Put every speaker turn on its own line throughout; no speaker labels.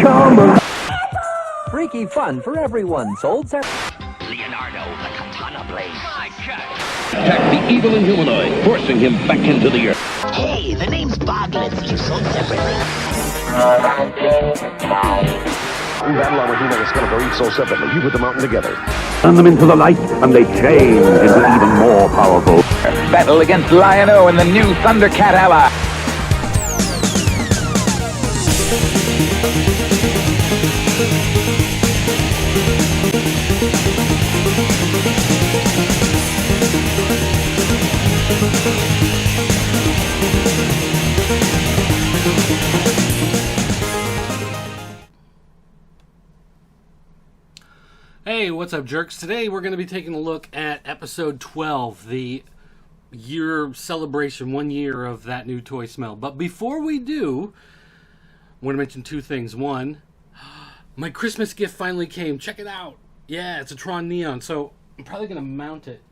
come alive. Freaky fun for everyone. Sold
Leonardo, the katana blade. My God.
Attack the evil Inhumanoid, forcing him back into the earth.
Hey, the name's Boglins. You sold separately.
In battle, our He-Man and Skeletor each sold separately. You put them out together.
Turn them into the light, and they change into even more powerful.
Battle against Lion-O and the new Thundercat ally.
Hey, what's up, jerks? Today we're going to be taking a look at episode 12, the year celebration, 1 year of that new toy smell. But before we do, I want to mention two things. One, my Christmas gift finally came. Check it out. Yeah, it's a Tron Neon. So I'm probably going to mount it,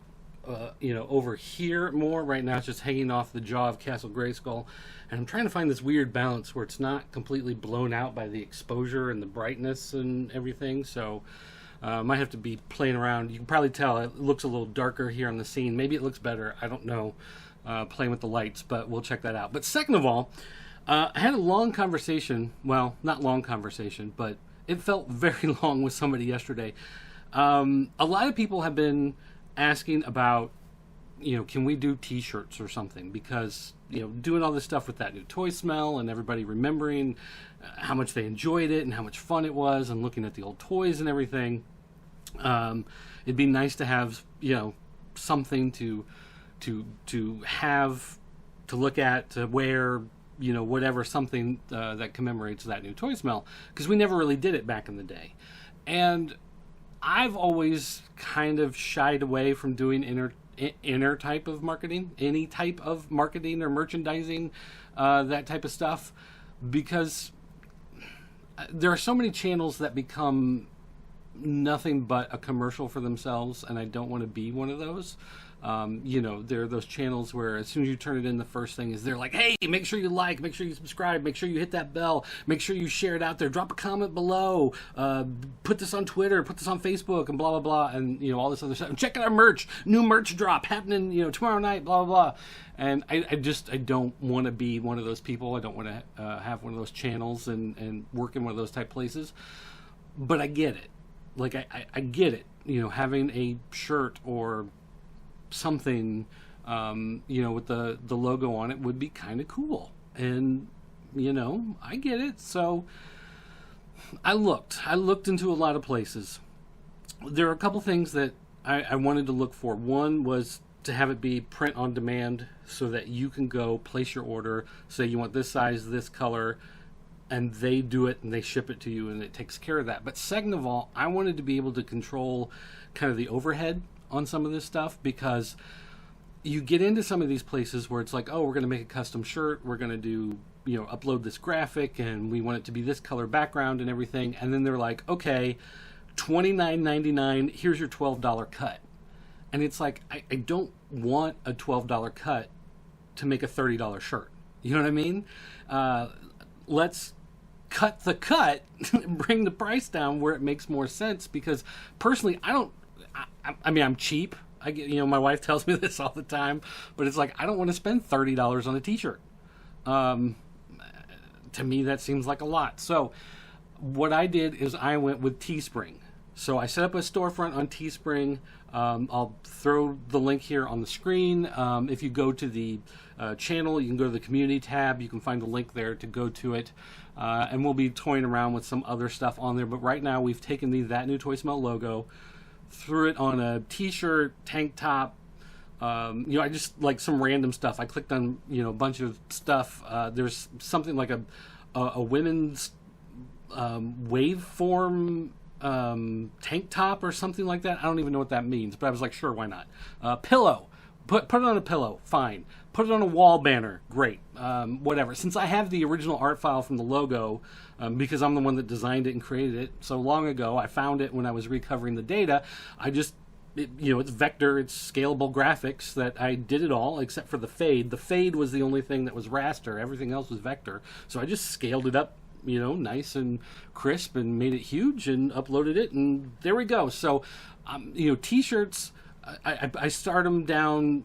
over here more. Right now it's just hanging off the jaw of Castle Grayskull. And I'm trying to find this weird balance where it's not completely blown out by the exposure and the brightness and everything. So might have to be playing around. You can probably tell it looks a little darker here on the scene. Maybe it looks better. I don't know. Playing with the lights, but we'll check that out. But second of all, I had a long conversation. Well, not long conversation, but it felt very long with somebody yesterday. A lot of people have been asking about, can we do t-shirts or something? Because, doing all this stuff with that new toy smell and everybody remembering how much they enjoyed it and how much fun it was and looking at the old toys and everything. It'd be nice to have, something to have, to look at, to wear, whatever, something that commemorates that new toy smell. Because we never really did it back in the day. And I've always kind of shied away from doing inner type of marketing, any type of marketing or merchandising, that type of stuff, because there are so many channels that become nothing but a commercial for themselves, and I don't want to be one of those. There are those channels where as soon as you turn it in, the first thing is they're like, hey, make sure you like, make sure you subscribe, make sure you hit that bell, make sure you share it out there, drop a comment below, put this on Twitter, put this on Facebook, and blah, blah, blah, and, all this other stuff. And check out our merch, new merch drop happening, tomorrow night, blah, blah, blah. And I don't want to be one of those people. I don't want to have one of those channels and work in one of those type places. But I get it. Like, I get it, having a shirt or something, with the logo on it would be kind of cool. And, I get it. So I looked into a lot of places. There are a couple things that I wanted to look for. One was to have it be print on demand so that you can go place your order, say you want this size, this color, and they do it and they ship it to you and it takes care of that. But second of all, I wanted to be able to control kind of the overhead on some of this stuff, because you get into some of these places where it's like, oh, we're going to make a custom shirt, we're going to do, upload this graphic, and we want it to be this color background and everything, and then they're like, okay, $29.99, here's your $12 cut. And it's like, I don't want a $12 cut to make a $30 shirt. You know what I mean? Let's cut the cut and bring the price down where it makes more sense, because personally, I'm cheap. I get, my wife tells me this all the time, but it's like, I don't want to spend $30 on a t-shirt. To me, that seems like a lot. So what I did is I went with Teespring. So I set up a storefront on Teespring. I'll throw the link here on the screen. If you go to the channel, you can go to the community tab. You can find the link there to go to it. And we'll be toying around with some other stuff on there. But right now, we've taken the That New Toy Smell logo, threw it on a t-shirt, tank top. I just like some random stuff. I clicked on, a bunch of stuff. There's something like a women's waveform tank top or something like that. I don't even know what that means, but I was like, sure, why not? Pillow. Put it on a pillow. Fine. Put it on a wall banner. Great. Whatever. Since I have the original art file from the logo, because I'm the one that designed it and created it so long ago, I found it when I was recovering the data. It's vector, it's scalable graphics that I did it all except for the fade. The fade was the only thing that was raster. Everything else was vector. So I just scaled it up, nice and crisp, and made it huge and uploaded it, and there we go. So, T-shirts, I start them down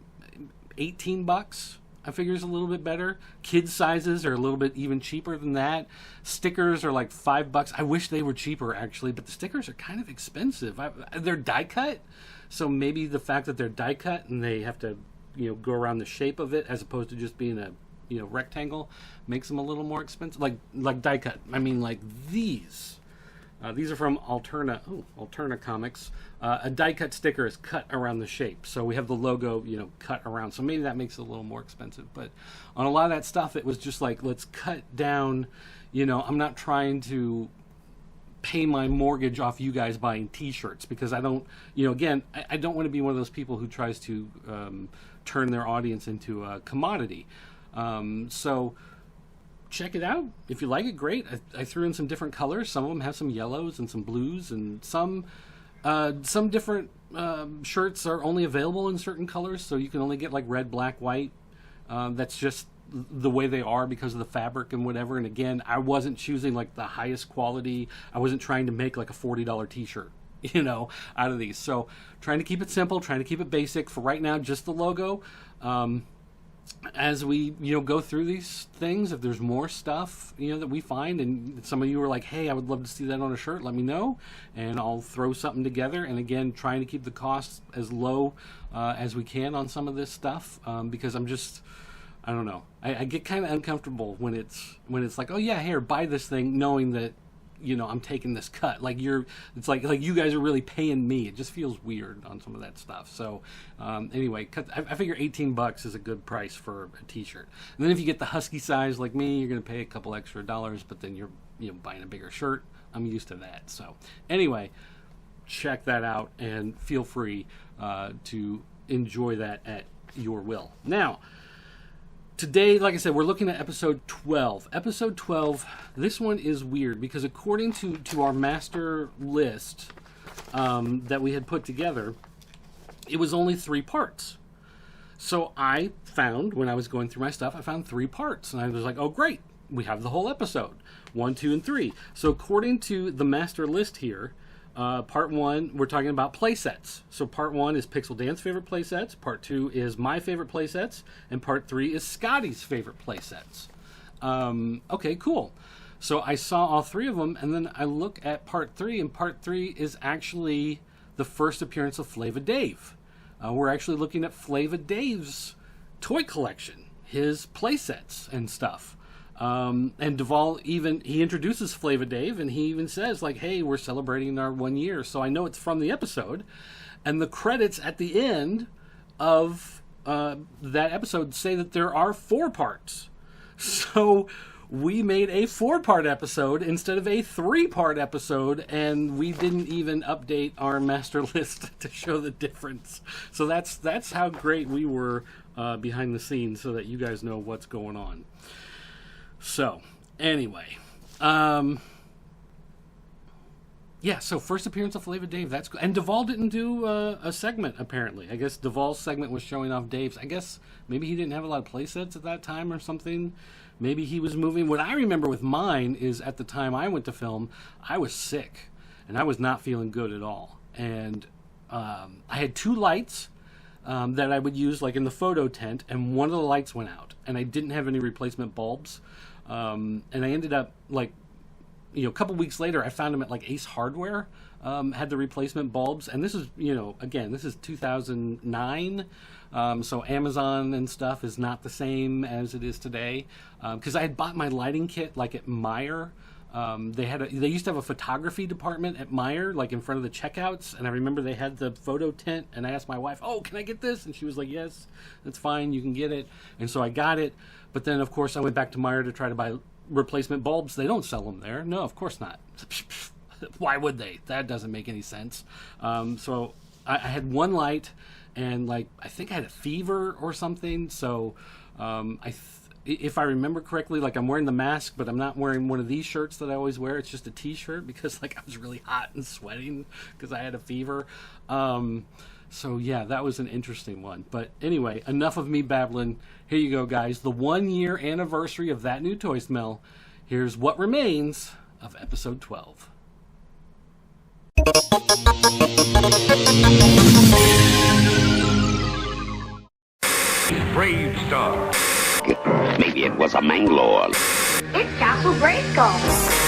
$18. I figure is a little bit better. Kids sizes are a little bit even cheaper than that. Stickers are like $5. I wish they were cheaper actually, but the stickers are kind of expensive. They're die cut, so maybe the fact that they're die cut and they have to go around the shape of it as opposed to just being a rectangle makes them a little more expensive. Like die cut. I mean, like these. These are from Alterna Comics. A die-cut sticker is cut around the shape. So we have the logo, cut around. So maybe that makes it a little more expensive. But on a lot of that stuff, it was just like, let's cut down. I'm not trying to pay my mortgage off you guys buying T-shirts, because I don't, again, I don't want to be one of those people who tries to turn their audience into a commodity. So check it out. If you like it, great. I threw in some different colors. Some of them have some yellows and some blues, and some different shirts are only available in certain colors, so you can only get like red, black, white. That's just the way they are because of the fabric and whatever. And again, I wasn't choosing like the highest quality. I wasn't trying to make like a $40 t-shirt, out of these. So trying to keep it simple, trying to keep it basic. For right now, just the logo. As we go through these things, if there's more stuff that we find, and some of you are like, hey, I would love to see that on a shirt, let me know, and I'll throw something together. And again, trying to keep the costs as low as we can on some of this stuff, because I don't know, I get kind of uncomfortable when it's like, oh yeah, here, buy this thing, knowing that I'm taking this cut. It's like you guys are really paying me. It just feels weird on some of that stuff. So anyway, I figure $18 is a good price for a t-shirt. And then if you get the husky size like me, you're going to pay a couple extra dollars, but then you're buying a bigger shirt. I'm used to that. So anyway, check that out and feel free to enjoy that at your will. Now, today, like I said, we're looking at episode 12. Episode 12, this one is weird because according to our master list that we had put together, it was only 3 parts. So I found, when I was going through my stuff, I found 3 parts. And I was like, oh, great. We have the whole episode. 1, 2, and 3. So according to the master list here, part 1, we're talking about playsets. So part 1 is Pixel Dan's favorite playsets, part 2 is my favorite playsets, and part 3 is Scotty's favorite playsets. Okay, cool. So I saw all 3 of them, and then I look at part 3, and part 3 is actually the first appearance of Flava Dave. We're actually looking at Flava Dave's toy collection, his playsets and stuff. And Devall he introduces Flava Dave, and he even says, like, hey, we're celebrating our 1 year. So I know it's from the episode. And the credits at the end of that episode say that there are 4 parts. So we made a 4-part episode instead of a 3-part episode, and we didn't even update our master list to show the difference. So that's how great we were behind the scenes, so that you guys know what's going on. So, anyway, yeah, so first appearance of Flava Dave, that's good. And Devall didn't do a segment, apparently. I guess Devall's segment was showing off Dave's. I guess maybe he didn't have a lot of playsets at that time or something. Maybe he was moving. What I remember with mine is at the time I went to film, I was sick, and I was not feeling good at all. And I had 2 lights that I would use, like, in the photo tent, and one of the lights went out, and I didn't have any replacement bulbs. And I ended up, like, a couple weeks later, I found them at, like, Ace Hardware, had the replacement bulbs. And this is, again, this is 2009. So Amazon and stuff is not the same as it is today. Because I had bought my lighting kit, like, at Meijer. They used to have a photography department at Meijer, like in front of the checkouts, and I remember they had the photo tent, and I asked my wife, oh, can I get this? And she was like, yes, that's fine, you can get it. And so I got it, but then of course I went back to Meijer to try to buy replacement bulbs. They don't sell them there. No, of course not. Why would they? That doesn't make any sense. So I had 1 light, and like I think I had a fever or something, so if I remember correctly, like I'm wearing the mask, but I'm not wearing one of these shirts that I always wear. It's just a t-shirt because like I was really hot and sweating because I had a fever. So yeah, that was an interesting one. But anyway, enough of me babbling. Here you go, guys. The 1 year anniversary of That New Toy Smell. Here's what remains of episode 12.
Brave Star.
Maybe it was a Manglore.
It's Castle Grayskull.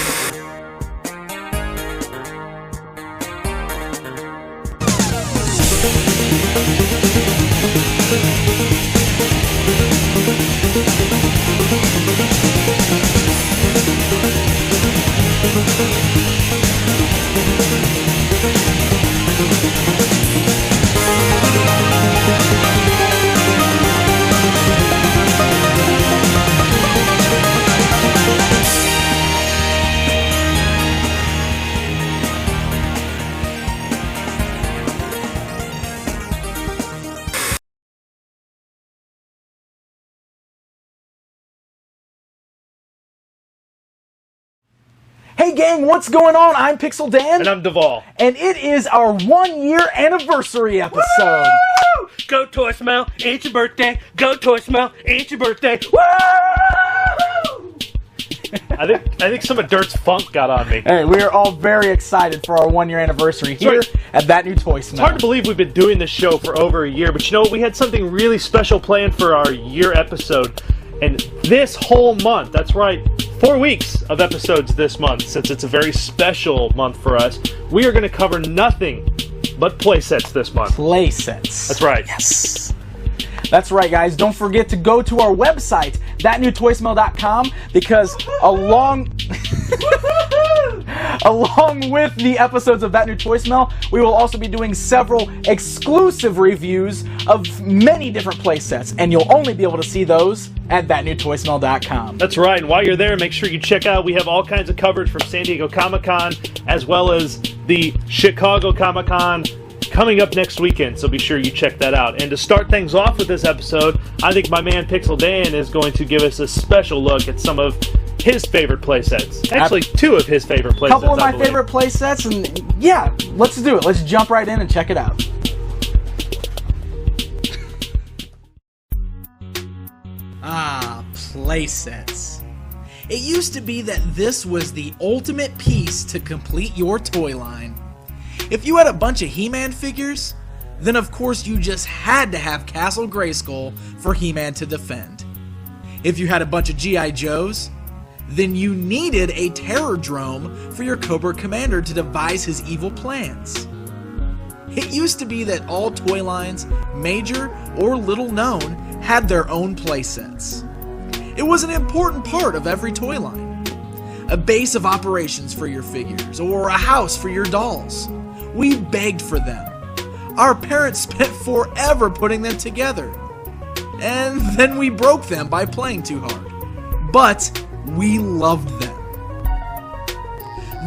Hey gang, what's going on? I'm Pixel Dan.
And I'm Devall.
And it is our 1-year anniversary episode.
Woo! Go Toy Smell, it's your birthday. Go Toy Smell, it's your birthday. Woo! I think some of Dirt's funk got on me.
Hey, we are all very excited for our 1-year anniversary here at That New Toy Smell.
It's hard to believe we've been doing this show for over a year, but you know what? We had something really special planned for our year episode. And this whole month, that's right, 4 weeks of episodes this month, since it's a very special month for us, we are going to cover nothing but playsets this month.
Playsets.
That's right.
Yes. That's right, guys. Don't forget to go to our website, thatnewtoysmell.com, because along with the episodes of That New Toy Smell, we will also be doing several exclusive reviews of many different playsets, and you'll only be able to see those at thatnewtoysmell.com.
That's right, and while you're there, make sure you check out, we have all kinds of coverage from San Diego Comic-Con, as well as the Chicago Comic-Con, coming up next weekend, so be sure you check that out. And to start things off with this episode, I think my man Pixel Dan is going to give us a special look at some of his favorite playsets. Actually, two of his favorite playsets.
A couple of my favorite playsets, and yeah, let's do it. Let's jump right in and check it out. Playsets. It used to be that this was the ultimate piece to complete your toy line. If you had a bunch of He-Man figures, then of course you just had to have Castle Grayskull for He-Man to defend. If you had a bunch of G.I. Joes, then you needed a Terrordrome for your Cobra Commander to devise his evil plans. It used to be that all toy lines, major or little known, had their own playsets. It was an important part of every toy line. A base of operations for your figures, or a house for your dolls. We begged for them. Our parents spent forever putting them together. And then we broke them by playing too hard. But we loved them.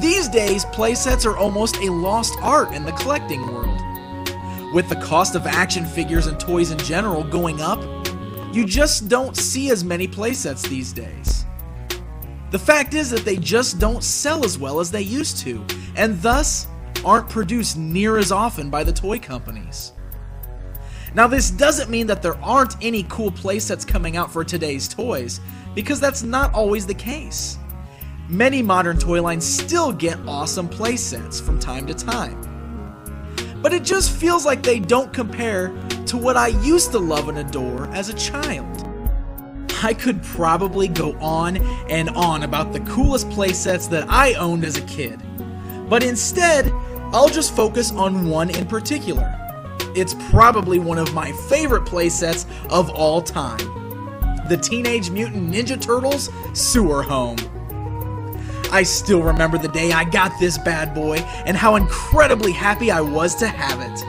These days, playsets are almost a lost art in the collecting world. With the cost of action figures and toys in general going up, you just don't see as many playsets these days. The fact is that they just don't sell as well as they used to, and thus aren't produced near as often by the toy companies. Now, this doesn't mean that there aren't any cool playsets coming out for today's toys, because that's not always the case. Many modern toy lines still get awesome playsets from time to time. But it just feels like they don't compare to what I used to love and adore as a child. I could probably go on and on about the coolest playsets that I owned as a kid, but instead, I'll just focus on one in particular. It's probably one of my favorite playsets of all time. The Teenage Mutant Ninja Turtles Sewer Home. I still remember the day I got this bad boy and how incredibly happy I was to have it.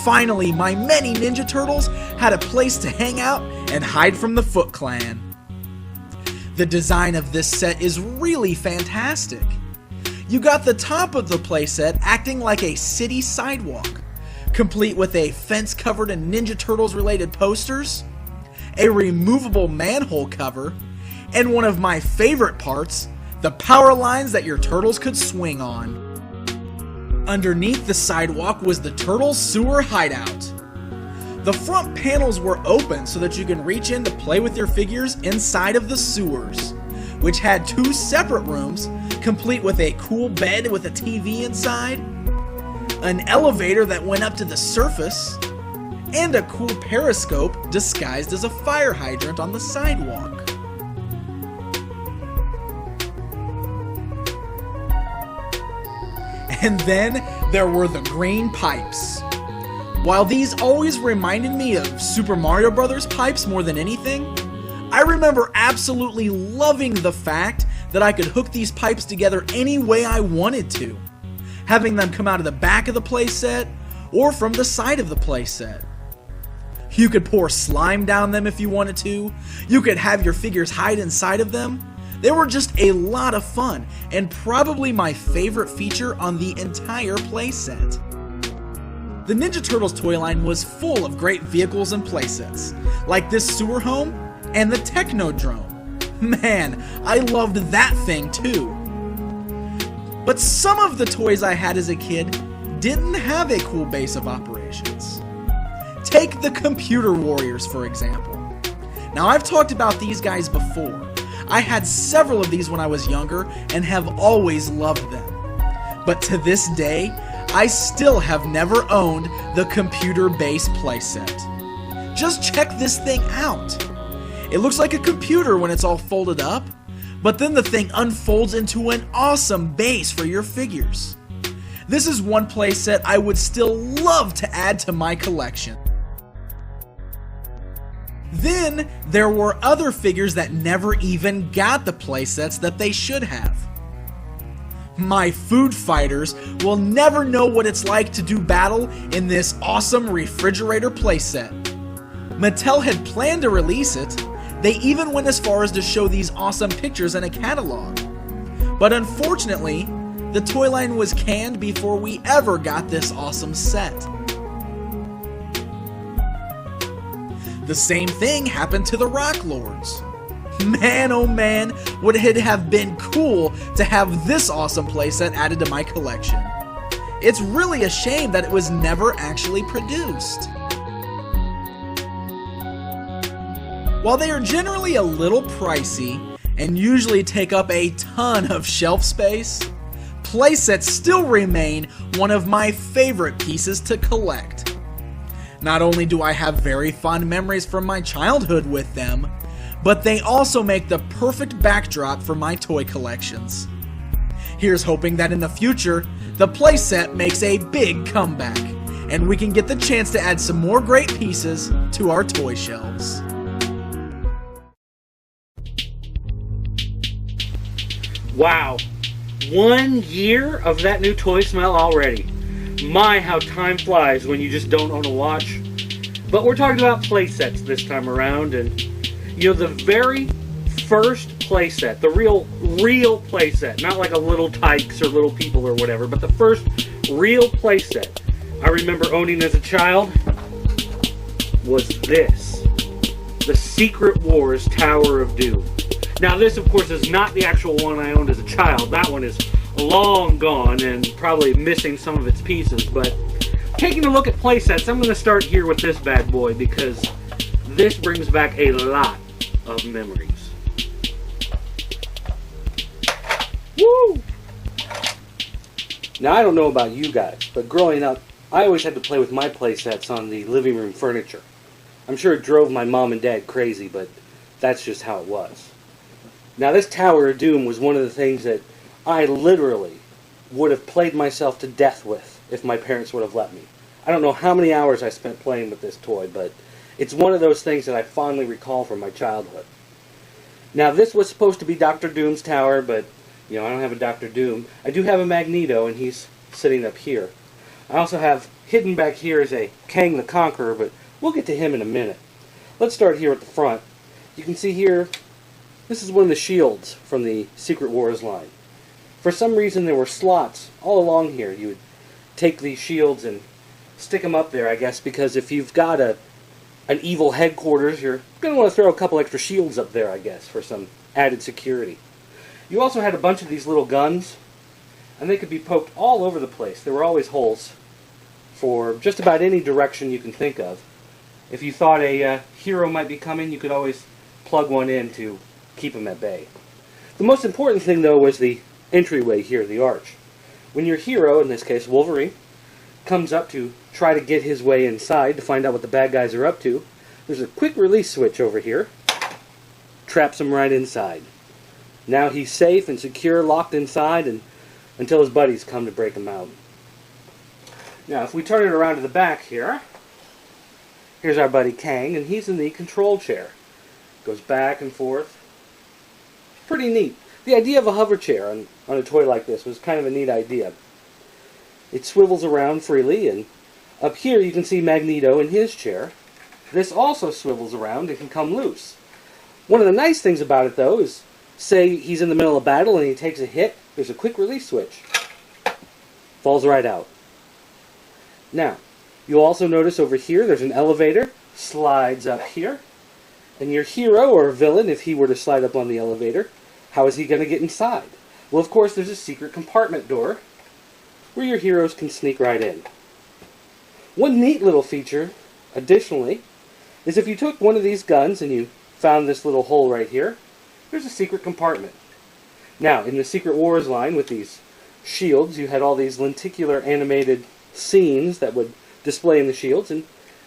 Finally, my many Ninja Turtles had a place to hang out and hide from the Foot Clan. The design of this set is really fantastic. You got the top of the playset acting like a city sidewalk, complete with a fence covered in Ninja Turtles related posters, a removable manhole cover, and one of my favorite parts, the power lines that your turtles could swing on. Underneath the sidewalk was the Turtle Sewer Hideout. The front panels were open so that you can reach in to play with your figures inside of the sewers, which had 2 separate rooms, complete with a cool bed with a TV inside, an elevator that went up to the surface, and a cool periscope disguised as a fire hydrant on the sidewalk. And then there were the green pipes. While these always reminded me of Super Mario Bros. Pipes more than anything, I remember absolutely loving the fact that I could hook these pipes together any way I wanted to, having them come out of the back of the playset or from the side of the playset. You could pour slime down them if you wanted to, you could have your figures hide inside of them. They were just a lot of fun, and probably my favorite feature on the entire playset. The Ninja Turtles toy line was full of great vehicles and playsets, like this sewer home and the Technodrome. Man, I loved that thing too. But some of the toys I had as a kid didn't have a cool base of operations. Take the Computer Warriors, for example. Now, I've talked about these guys before. I had several of these when I was younger and have always loved them. But to this day, I still have never owned the computer base playset. Just check this thing out. It looks like a computer when it's all folded up, but then the thing unfolds into an awesome base for your figures. This is one playset I would still love to add to my collection. Then there were other figures that never even got the playsets that they should have. My food fighters will never know what it's like to do battle in this awesome refrigerator playset. Mattel had planned to release it. They even went as far as to show these awesome pictures in a catalog. But unfortunately, the toy line was canned before we ever got this awesome set. The same thing happened to the Rock Lords. Man, oh man, would it have been cool to have this awesome playset added to my collection. It's really a shame that it was never actually produced. While they are generally a little pricey and usually take up a ton of shelf space, playsets still remain one of my favorite pieces to collect. Not only do I have very fond memories from my childhood with them, but they also make the perfect backdrop for my toy collections. Here's hoping that in the future, the playset makes a big comeback, and we can get the chance to add some more great pieces to our toy shelves.
Wow, 1 year of that new toy smell already. My, how time flies when you just don't own a watch. But we're talking about playsets this time around, and you know, the very first playset, the real playset, not like a Little Tykes or Little People or whatever, but the first real playset I remember owning as a child was this, the Secret Wars Tower of Doom. Now this, of course, is not the actual one I owned as a child. That one is long gone and probably missing some of its pieces, but taking a look at playsets, I'm going to start here with this bad boy because this brings back a lot of memories. Woo! Now, I don't know about you guys, but growing up, I always had to play with my playsets on the living room furniture. I'm sure it drove my mom and dad crazy, but that's just how it was. Now, this Tower of Doom was one of the things that I literally would have played myself to death with if my parents would have let me. I don't know how many hours I spent playing with this toy, but it's one of those things that I fondly recall from my childhood. Now, this was supposed to be Dr. Doom's tower, but, you know, I don't have a Dr. Doom. I do have a Magneto, and he's sitting up here. I also have, hidden back here, is a Kang the Conqueror, but we'll get to him in a minute. Let's start here at the front. You can see here, this is one of the shields from the Secret Wars line. For some reason, there were slots all along here. You would take these shields and stick them up there, I guess, because if you've got an evil headquarters, you're going to want to throw a couple extra shields up there, I guess, for some added security. You also had a bunch of these little guns, and they could be poked all over the place. There were always holes for just about any direction you can think of. If you thought a hero might be coming, you could always plug one in to keep him at bay. The most important thing, though, was the entryway here, the arch. When your hero, in this case Wolverine, comes up to try to get his way inside to find out what the bad guys are up to, there's a quick release switch over here. Traps him right inside. Now he's safe and secure, locked inside, and until his buddies come to break him out. Now, if we turn it around to the back here, here's our buddy Kang, and he's in the control chair. Goes back and forth. Pretty neat. The idea of a hover chair on a toy like this was kind of a neat idea. It swivels around freely, and up here you can see Magneto in his chair. This also swivels around and can come loose. One of the nice things about it, though, is say he's in the middle of battle and he takes a hit, there's a quick release switch. Falls right out. Now, you'll also notice over here there's an elevator, slides up here, and your hero or villain, if he were to slide up on the elevator, how is he going to get inside? Well, of course, there's a secret compartment door where your heroes can sneak right in. One neat little feature, additionally, is if you took one of these guns and you found this little hole right here, there's a secret compartment. Now, in the Secret Wars line with these shields, you had all these lenticular animated scenes that would display in the shields, and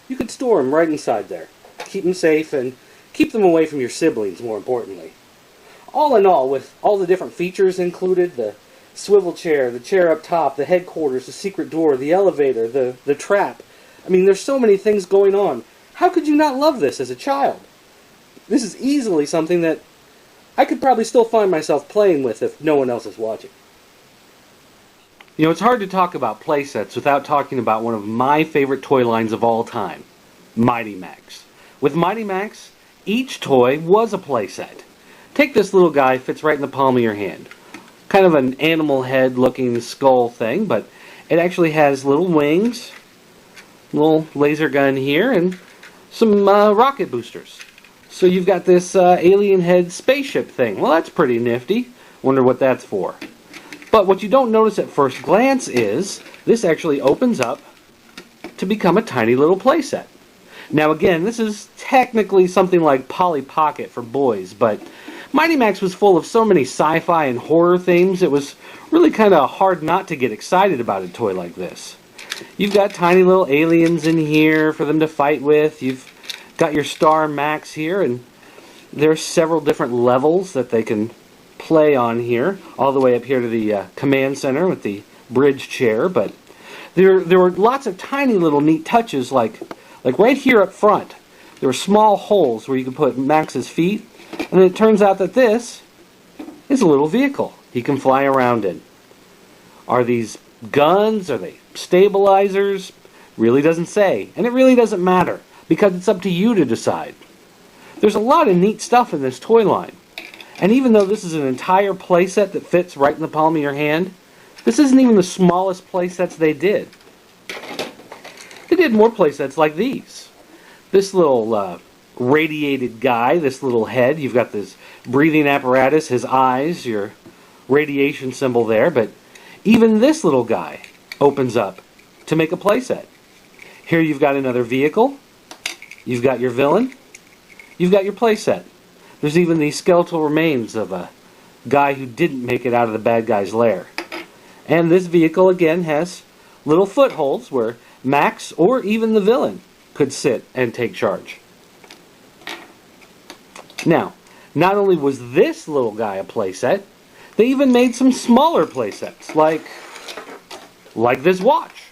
you could store them right inside there. Keep them safe and keep them away from your siblings, more importantly. All in all, with all the different features included, the swivel chair, the chair up top, the headquarters, the secret door, the elevator, the trap, I mean, there's so many things going on. How could you not love this as a child? This is easily something that I could probably still find myself playing with if no one else is watching. You know, it's hard to talk about playsets without talking about one of my favorite toy lines of all time, Mighty Max. With Mighty Max, each toy was a playset. Take this little guy, fits right in the palm of your hand. Kind of an animal head looking skull thing, but it actually has little wings, little laser gun here, and some rocket boosters. So you've got this alien head spaceship thing. Well, that's pretty nifty. Wonder what that's for. But what you don't notice at first glance is this actually opens up to become a tiny little playset. Now again, this is technically something like Polly Pocket for boys, but Mighty Max was full of so many sci-fi and horror themes, it was really kind of hard not to get excited about a toy like this. You've got tiny little aliens in here for them to fight with. You've got your Star Max here, and there's several different levels that they can play on here, all the way up here to the command center with the bridge chair. But there were lots of tiny little neat touches, like right here up front. There were small holes where you could put Max's feet, and it turns out that this is a little vehicle he can fly around in. Are these guns? Are they stabilizers? Really doesn't say, and it really doesn't matter, because it's up to you to decide. There's a lot of neat stuff in this toy line. And even though this is an entire playset that fits right in the palm of your hand, this isn't even the smallest playsets they did. They did more playsets like these. This little radiated guy, this little head, you've got this breathing apparatus, his eyes, your radiation symbol there, but even this little guy opens up to make a playset. Here you've got another vehicle, you've got your villain, you've got your playset. There's even the skeletal remains of a guy who didn't make it out of the bad guy's lair. And this vehicle again has little footholds where Max or even the villain could sit and take charge. Now, not only was this little guy a playset, they even made some smaller playsets, like this watch.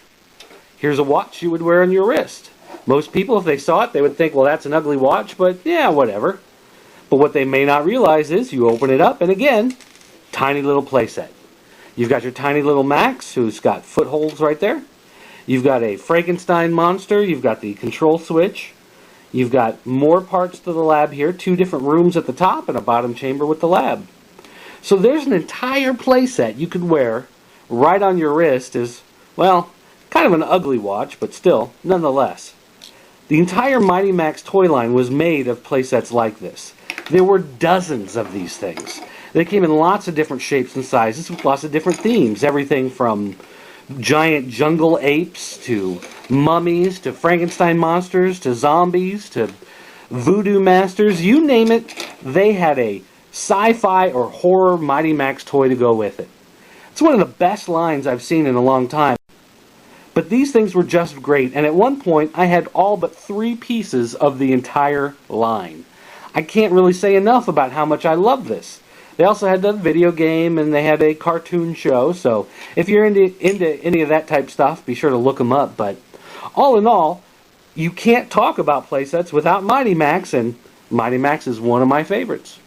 Here's a watch you would wear on your wrist. Most people, if they saw it, they would think, well, that's an ugly watch, but yeah, whatever. But what they may not realize is you open it up, and again, tiny little playset. You've got your tiny little Max, who's got footholds right there. You've got a Frankenstein monster. You've got the control switch. You've got more parts to the lab here, 2 different rooms at the top and a bottom chamber with the lab. So there's an entire playset you could wear right on your wrist as, well, kind of an ugly watch, but still, nonetheless. The entire Mighty Max toy line was made of playsets like this. There were dozens of these things. They came in lots of different shapes and sizes with lots of different themes. Everything from giant jungle apes to mummies to Frankenstein monsters to zombies to voodoo masters. You name it, they had a
sci-fi or horror Mighty Max toy to go with it. It's one of the best lines I've seen in a long time. But these things were just great, and at one point I had all but 3 pieces of the entire line. I can't really say enough about how much I love this. They also had the video game, and they had a cartoon show, so if you're into any of that type stuff, be sure to look them up. But all in all, you can't talk about playsets without Mighty Max, and Mighty Max is one of my favorites.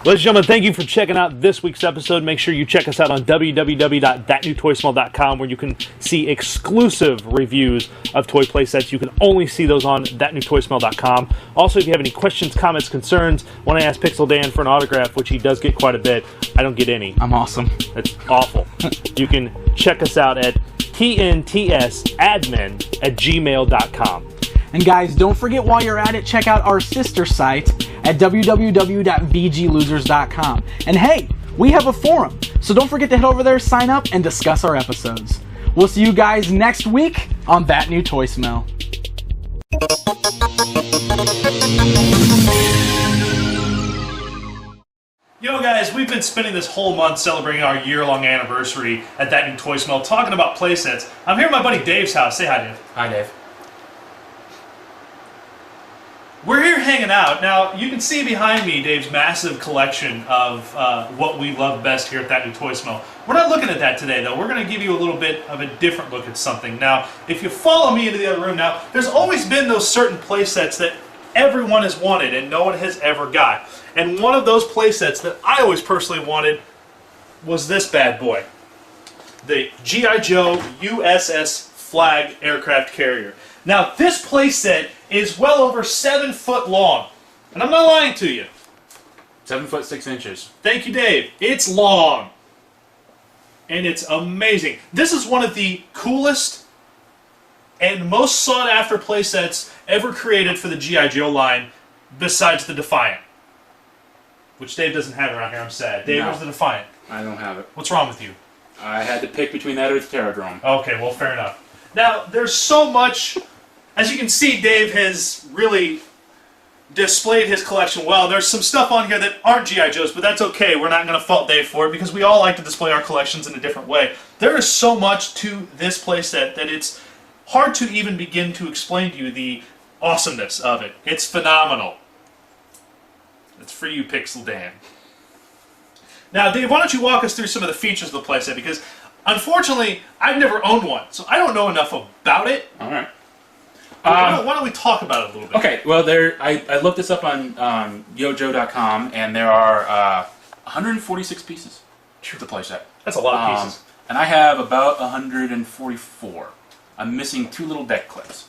Ladies and gentlemen, thank you for checking out this week's episode. Make sure you check us out on www.thatnewtoysmell.com, where you can see exclusive reviews of toy playsets. You can only see those on thatnewtoysmell.com. Also, if you have any questions, comments, concerns, want to ask Pixel Dan for an autograph, which he does get quite a bit, I don't get any.
I'm awesome.
That's awful. You can check us out at TNTSadmin@gmail.com.
And guys, don't forget while you're at it, check out our sister site at www.vglosers.com. And hey, we have a forum, so don't forget to head over there, sign up, and discuss our episodes. We'll see you guys next week on That New Toy Smell.
Yo guys, we've been spending this whole month celebrating our year-long anniversary at That New Toy Smell, talking about playsets. I'm here at my buddy Dave's house. Say hi, Dave.
Hi, Dave.
We're here hanging out. Now, you can see behind me Dave's massive collection of what we love best here at That New Toy Smell. We're not looking at that today, though. We're going to give you a little bit of a different look at something. Now, if you follow me into the other room now, there's always been those certain playsets that everyone has wanted and no one has ever got. And one of those playsets that I always personally wanted was this bad boy. The G.I. Joe USS Flag aircraft carrier. Now, this playset is well over 7 foot long. And I'm not lying to you.
7 foot 6 inches.
Thank you, Dave. It's long. And it's amazing. This is one of the coolest and most sought after playsets ever created for the G.I. Joe line, besides the Defiant. Which Dave doesn't have around here, I'm sad. Dave, where's the Defiant?
I don't have it.
What's wrong with you?
I had to pick between that or the Terradrome.
Okay, well, fair enough. Now, there's so much. As you can see, Dave has really displayed his collection well. There's some stuff on here that aren't G.I. Joes, but that's okay. We're not going to fault Dave for it because we all like to display our collections in a different way. There is so much to this playset that it's hard to even begin to explain to you the awesomeness of it. It's phenomenal. It's for you, Pixel Dan. Now, Dave, why don't you walk us through some of the features of the playset, because unfortunately, I've never owned one, so I don't know enough about it.
All right.
Why don't we talk about it a little bit?
Okay, well, I looked this up on yojo.com, and there are 146 pieces to the playset.
That's a lot of pieces.
And I have about 144. I'm missing 2 little deck clips.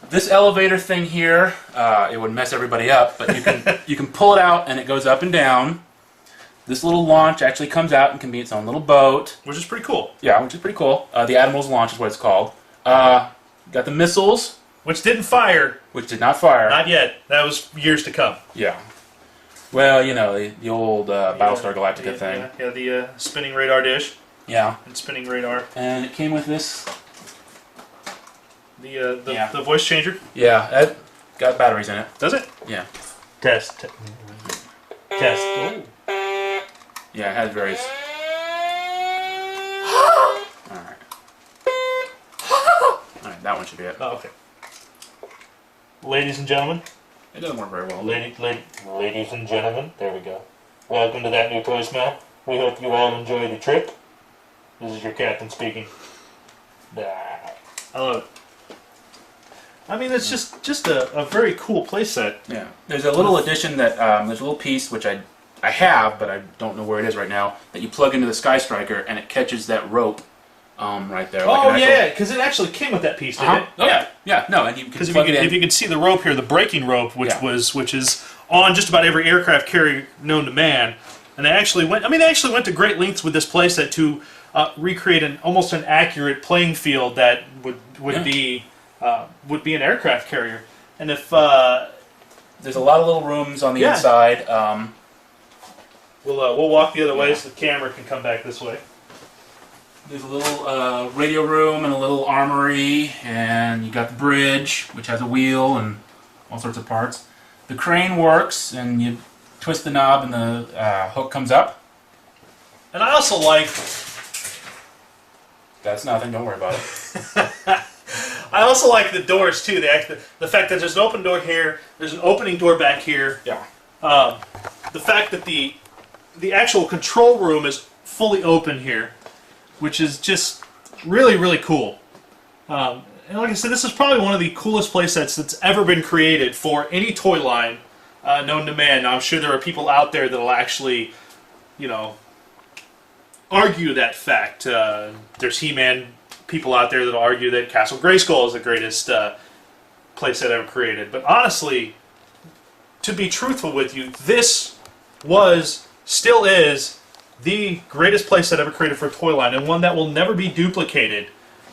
This elevator thing here, it would mess everybody up, but you can pull it out, and it goes up and down. This little launch actually comes out and can be its own little boat.
Which is pretty cool.
Yeah, which is pretty cool. The Admiral's launch is what it's called. Got the missiles.
Which didn't fire.
Which did not fire.
Not yet. That was years to come.
Yeah. Well, you know, the old Battlestar Galactica thing.
Yeah, the spinning radar dish.
Yeah.
And spinning radar.
And it came with this.
The voice changer.
Yeah, it got batteries in it.
Does it?
Yeah.
Test. Ooh.
Yeah, it has various. Alright. Alright, that one should be it.
Oh, okay. Ladies and gentlemen.
It doesn't work very well.
Ladies and gentlemen, there we go. Welcome to That New Toy Smell. We hope you all enjoy the trip. This is your captain speaking. I love it. I mean, it's just a very cool playset.
Yeah. There's a little addition that, there's a little piece which I have, but I don't know where it is right now, that you plug into the Sky Striker and it catches that rope right there.
Oh, like yeah, because it actually came with that piece, didn't it?
Oh, yeah. No, and you can plug it in.
If you can see the rope here, the braking rope, which is on just about every aircraft carrier known to man, and they actually went to great lengths with this playset to recreate almost an accurate playing field that would be an aircraft carrier. And if
there's a lot of little rooms on the inside.
We'll walk the other way so the camera can come back this way.
There's a little radio room and a little armory, and you got the bridge, which has a wheel and all sorts of parts. the crane works, and you twist the knob, and the hook comes up.
And I also like...
That's nothing. Don't worry about it.
I also like the doors too. The fact that there's an open door here, there's an opening door back here.
Yeah.
The fact that the actual control room is fully open here, which is just really, really cool. And like I said, this is probably one of the coolest playsets that's ever been created for any toy line known to man. Now, I'm sure there are people out there that will actually, you know, argue that fact. There's He-Man people out there that will argue that Castle Grayskull is the greatest playset ever created. But honestly, to be truthful with you, this still is the greatest playset ever created for a toy line, and one that will never be duplicated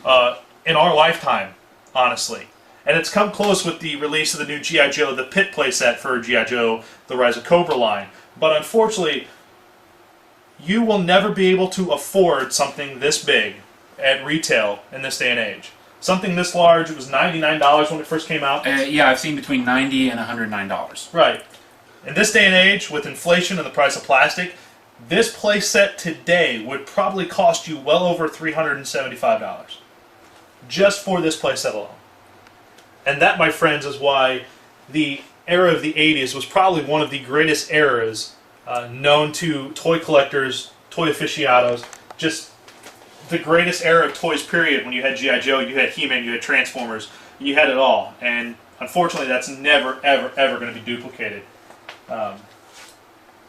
in our lifetime, honestly. And it's come close with the release of the new G.I. Joe, the Pit playset for G.I. Joe, the Rise of Cobra line. But unfortunately, you will never be able to afford something this big at retail in this day and age. Something this large, it was $99 when it first came out.
Yeah, I've seen between $90 and $109.
Right. In this day and age, with inflation and the price of plastic, this playset today would probably cost you well over $375. Just for this playset alone. And that, my friends, is why the era of the 80s was probably one of the greatest eras known to toy collectors, toy aficionados, just the greatest era of toys, period. When you had G.I. Joe, you had He-Man, you had Transformers, you had it all. And unfortunately, that's never, ever, ever going to be duplicated.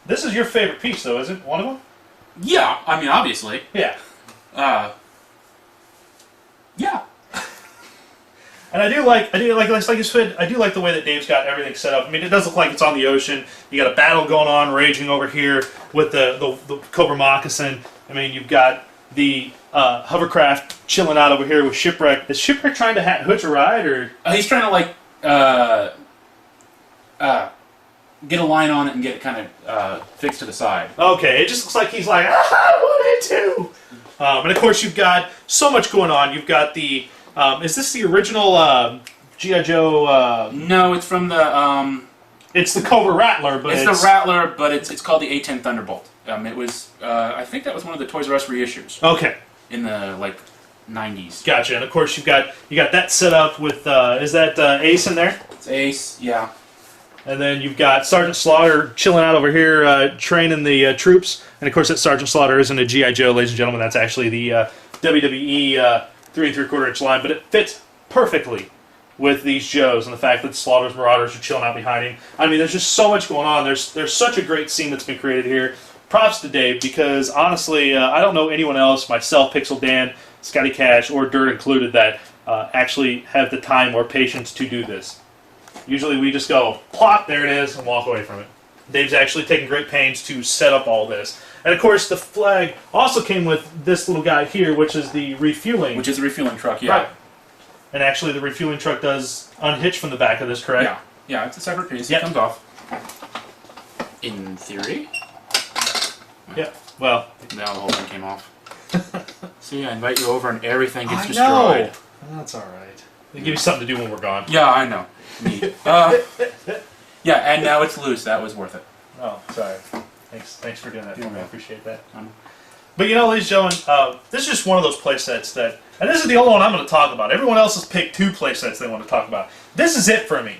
This is your favorite piece, though, isn't it? One of them?
Yeah, I mean, obviously.
Yeah.
Yeah.
And I do like you said, I do like the way that Dave's got everything set up. I mean, it does look like it's on the ocean. You got a battle going on, raging over here with the Cobra Moccasin. I mean, you've got the hovercraft chilling out over here with Shipwreck. Is Shipwreck trying to hitch a ride, or
he's trying to like get a line on it and get it kind of fixed to the side.
Okay, it just looks like he's like, I wanted to. And of course, you've got so much going on. You've got the is this the original G.I. Joe?
No, it's from the.
It's the Cobra Rattler, but
it's the Rattler, but it's called the A-10 Thunderbolt. It was I think that was one of the Toys R Us reissues.
Okay.
In the like 90s.
Gotcha, and of course you got that set up with is that Ace in there?
It's Ace, yeah.
And then you've got Sergeant Slaughter chilling out over here, training the troops. And of course, that Sergeant Slaughter isn't a G.I. Joe, ladies and gentlemen. That's actually the WWE 3 3/4 inch line, but it fits perfectly with these Joes and the fact that Slaughter's Marauders are chilling out behind him. I mean, there's just so much going on. There's such a great scene that's been created here. Props to Dave, because honestly, I don't know anyone else, myself, Pixel Dan, Scotty Cash, or Dirt included, that actually have the time or patience to do this. Usually we just go, plop, there it is, and walk away from it. Dave's actually taken great pains to set up all this. And of course, the flag also came with this little guy here, which is the refueling.
Which is the refueling truck, yeah.
Right. And actually, the refueling truck does unhitch from the back of this, correct?
Yeah. Yeah, it's a separate piece.
Yep.
It comes off. In theory.
Yeah. Well.
Now the whole thing came off. See, I invite you over and everything gets
Know.
destroyed.
That's all right. They give you something to do when we're gone.
Yeah, I know. Neat. Yeah, and now it's loose. That was worth it.
Oh, sorry. Thanks for doing that for me. I appreciate that. But you know, ladies and gentlemen, this is just one of those play sets that, and this is the only one I'm going to talk about. Everyone else has picked 2 play sets they want to talk about. This is it for me.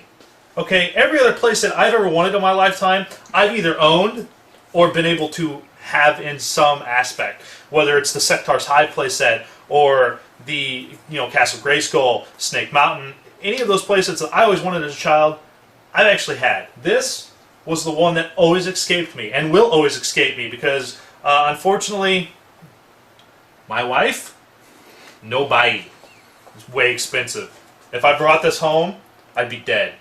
Okay, every other play set I've ever wanted in my lifetime, I've either owned or been able to have in some aspect. Whether it's the Sectar's Hive play set or the Castle Grayskull, Snake Mountain, any of those play sets that I always wanted as a child, I've actually had. This was the one that always escaped me and will always escape me because, unfortunately, my wife, no buy. It's way expensive. If I brought this home, I'd be dead.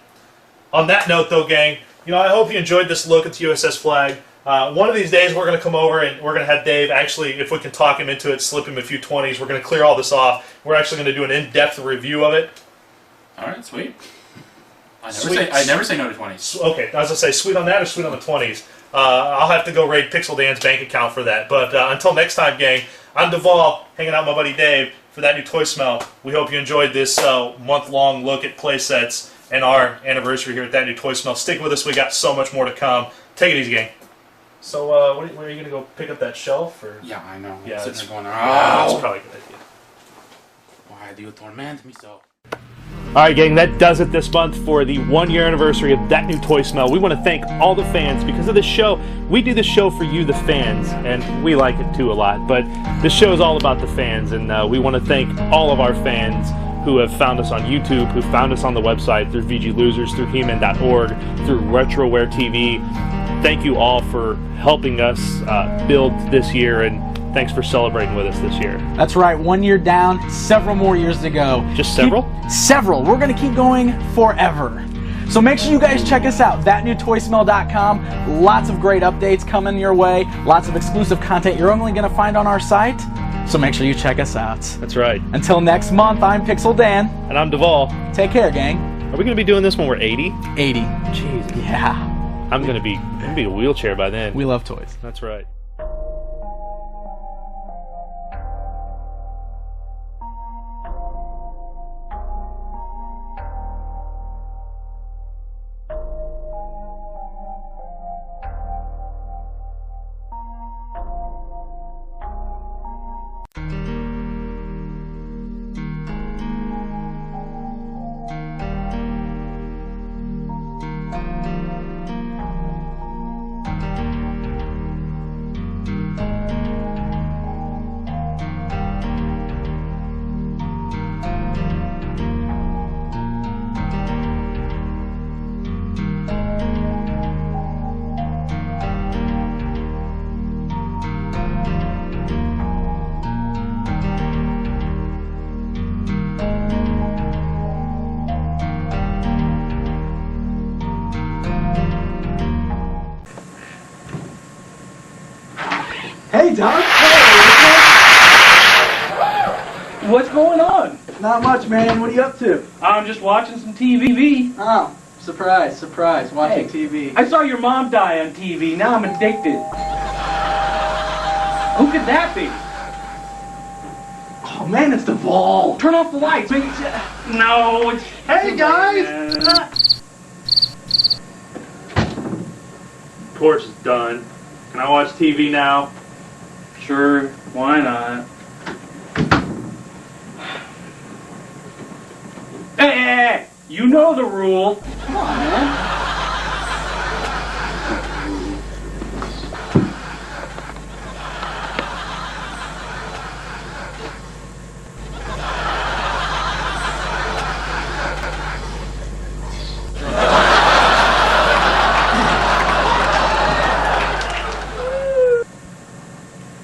On that note, though, gang, I hope you enjoyed this look at the USS Flag. One of these days, we're going to come over and we're going to have Dave, actually, if we can talk him into it, slip him a few 20s. We're going to clear all this off. We're actually going to do an in-depth review of it.
All right, sweet. I never say no to 20s.
Okay, I was going to say, sweet on that or sweet on the 20s? I'll have to go raid Pixel Dan's bank account for that. But until next time, gang, I'm Devall, hanging out with my buddy Dave for That New Toy Smell. We hope you enjoyed this month-long look at play sets and our anniversary here at That New Toy Smell. Stick with us. We got so much more to come. Take it easy, gang. So, where are you going to go pick up that shelf? Or?
Yeah, I know.
Yeah,
sitting there going, oh,
that's probably a good idea.
Why do you torment me so?
Alright gang, that does it this month for the 1-year anniversary of That New Toy Smell. We want to thank all the fans because of this show. We do this show for you, the fans, and we like it too a lot, but this show is all about the fans, and we want to thank all of our fans who have found us on YouTube, who found us on the website, through VG Losers, through He-Man.org, through RetroWare TV. Thank you all for helping us build this year, and thanks for celebrating with us this year.
That's right, 1 year down, several more years to go.
Just several?
Several. We're going to keep going forever. So make sure you guys check us out, thatnewtoysmell.com. Lots of great updates coming your way, lots of exclusive content you're only going to find on our site. So make sure you check us out.
That's right.
Until next month, I'm Pixel Dan.
And I'm Devall.
Take care, gang.
Are we going to be doing this when we're 80?
80.
Jeez.
Yeah.
I'm going to be in a wheelchair by then.
We love toys.
That's right.
Hey, Doc.
Hey, what's going on?
Not much, man. What are you up to?
I'm just watching some TV.
Oh, surprise, surprise. Watching TV.
I saw your mom die on TV. Now I'm addicted. Who could that be?
Oh, man, it's Devall.
Turn off the lights. No, it's...
Hey, guys!
Torch is done. Can I watch TV now?
Sure, why not? Hey, you know the rule.
Come on, man.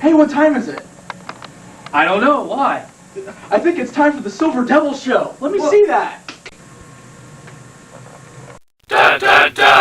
Hey, what time is it?
I don't know, why?
I think it's time for the Silver Devil show. Let me see that.
Da da da!